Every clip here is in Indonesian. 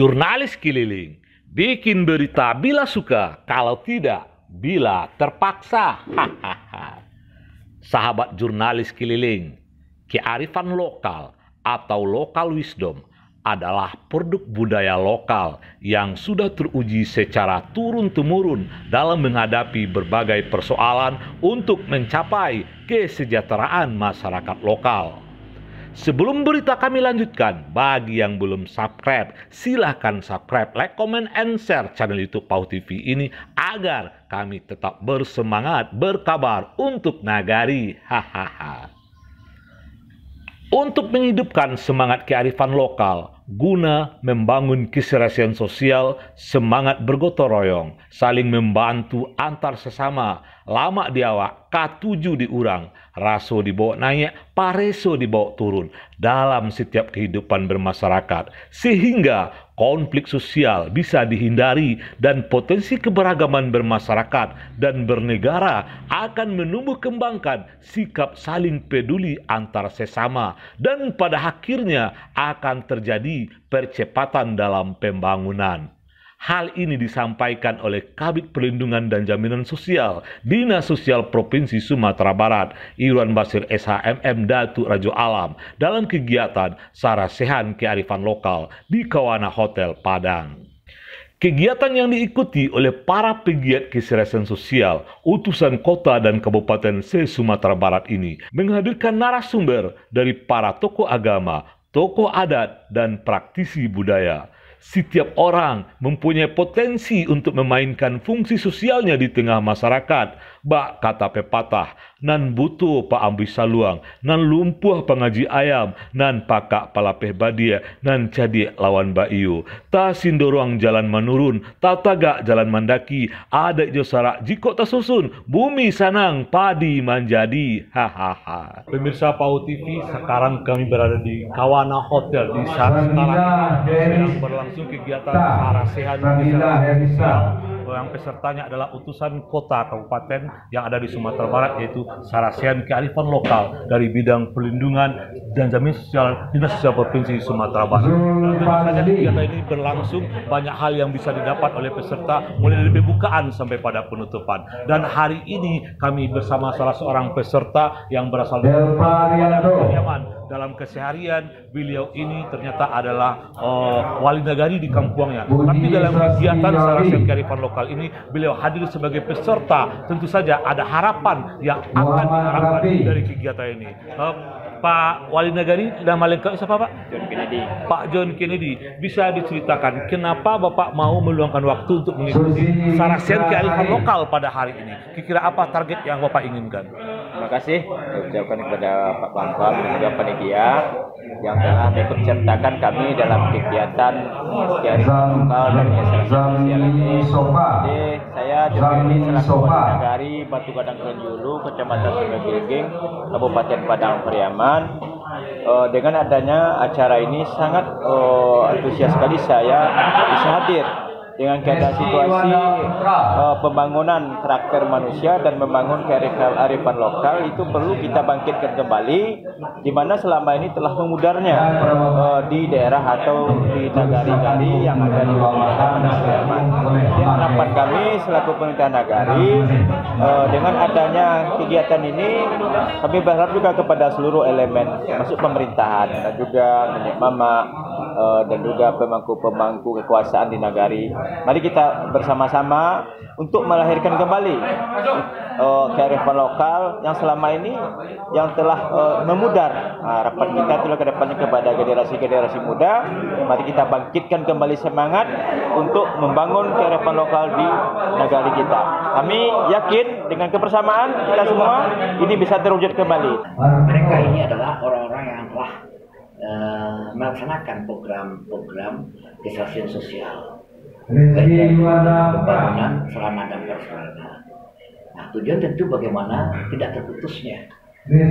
Jurnalis keliling, bikin berita bila suka, kalau tidak, bila terpaksa. Sahabat jurnalis keliling, kearifan lokal atau local wisdom adalah produk budaya lokal yang sudah teruji secara turun-temurun dalam menghadapi berbagai persoalan untuk mencapai kesejahteraan masyarakat lokal. Sebelum berita kami lanjutkan, bagi yang belum subscribe, silahkan subscribe, like, comment, and share channel YouTube PAU TV ini agar kami tetap bersemangat berkabar untuk Nagari. Untuk menghidupkan semangat kearifan lokal, guna membangun keserasian sosial, semangat bergotong royong, saling membantu antar sesama, lama diawak, K7 diurang, raso dibawa naik, pareso dibawa turun dalam setiap kehidupan bermasyarakat, sehingga konflik sosial bisa dihindari dan potensi keberagaman bermasyarakat dan bernegara akan menumbuh kembangkan sikap saling peduli antar sesama, dan pada akhirnya akan terjadi percepatan dalam pembangunan. Hal ini disampaikan oleh Kabid Perlindungan dan Jaminan Sosial Dinas Sosial Provinsi Sumatera Barat, Irwan Basir SHMM Datuk Rajo Alam, dalam kegiatan Sarasehan Kearifan Lokal di Kawana Hotel Padang. Kegiatan yang diikuti oleh para pegiat keserasian sosial, utusan kota dan kabupaten se-Sumatera Barat ini menghadirkan narasumber dari para tokoh agama, tokoh adat, dan praktisi budaya. Setiap orang mempunyai potensi untuk memainkan fungsi sosialnya di tengah masyarakat. Bak kata pepatah, nan butuh pa ambi saluang, nan lumpuh pengaji ayam, nan pakak palapeh badia, nan jadi lawan ba'iyu. Ta sindorong jalan menurun, ta tagak jalan mendaki, ada jo sarak jiko ta susun, bumi sanang padi menjadi. Hahaha. Pemirsa PAU TV, sekarang kami berada di Kawana Hotel. Di saat sekarang sedang berlangsung kegiatan Sarasehan Sosial. Yang pesertanya adalah utusan kota kabupaten yang ada di Sumatera Barat, yaitu Sarasehan Kearifan Lokal dari bidang perlindungan dan jaminan sosial Dinas Sosial Provinsi Sumatera Barat. Dan tentu saja kegiatan ini berlangsung, banyak hal yang bisa didapat oleh peserta mulai dari pembukaan sampai pada penutupan. Dan hari ini kami bersama salah seorang peserta yang berasal dari Pariaman. Dalam keseharian beliau ini ternyata adalah wali nagari di kampungnya. Tapi dalam kegiatan Sarasehan Kearifan Lokal ini beliau hadir sebagai peserta. Tentu saja ada harapan yang akan diharapkan dari kegiatan ini. Pak Wali Nagari, nama lengkap siapa Pak? John Kennedy. Pak John Kennedy, bisa diceritakan kenapa Bapak mau meluangkan waktu untuk mengikuti Sarasehan Kearifan Lokal pada hari ini? Kira-kira apa target yang Bapak inginkan? Terima kasih saya ucapkan kepada Pak Bambang dan juga panitia yang telah ikut sertakan kami dalam kegiatan kearifan lokal dan keserasian sosial ini. Jadi saya John Kennedy selaku Wali Nagari Batu Gadang Kerenjulu, Kecamatan Sungai Gilging, Kabupaten Padang Pariaman. Dengan adanya acara ini sangat antusias sekali saya bisa hadir dengan keadaan situasi pembangunan karakter manusia dan membangun kearifan lokal itu perlu kita bangkitkan kembali, di mana selama ini telah memudarnya di daerah atau di nagari-nagari yang ada di Pariaman. Jadi harapan kami selaku pemerintah nagari dengan adanya kegiatan ini, kami berharap juga kepada seluruh elemen termasuk pemerintahan dan juga nenek mama dan juga pemangku-pemangku kekuasaan di nagari. Mari kita bersama-sama untuk melahirkan kembali kearifan lokal yang selama ini yang telah memudar. Harapan kita itulah ke depannya kepada generasi-generasi muda. Mari kita bangkitkan kembali semangat untuk membangun kearifan lokal di negara kita. Kami yakin dengan kebersamaan kita semua ini bisa terwujud kembali. Mereka ini adalah orang-orang yang telah melaksanakan program-program keserasian sosial, pembangunan sarana dan prasarana. Nah, tujuan tentu bagaimana tidak terputusnya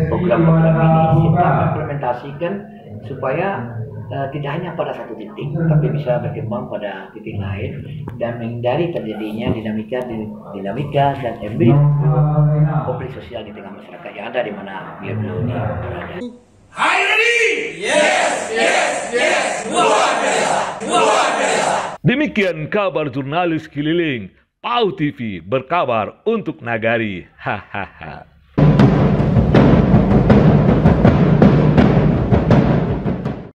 program-program ini kita implementasikan supaya tidak hanya pada satu titik, tapi bisa berkembang pada titik lain dan menghindari terjadinya dinamika dan embrit konflik sosial di tengah masyarakat yang ada di mana beliau ini berada. Are you ready? Yes, yes, yes. Luar biasa, luar biasa. Demikian kabar jurnalis keliling, PAU TV berkabar untuk Nagari. Hahaha.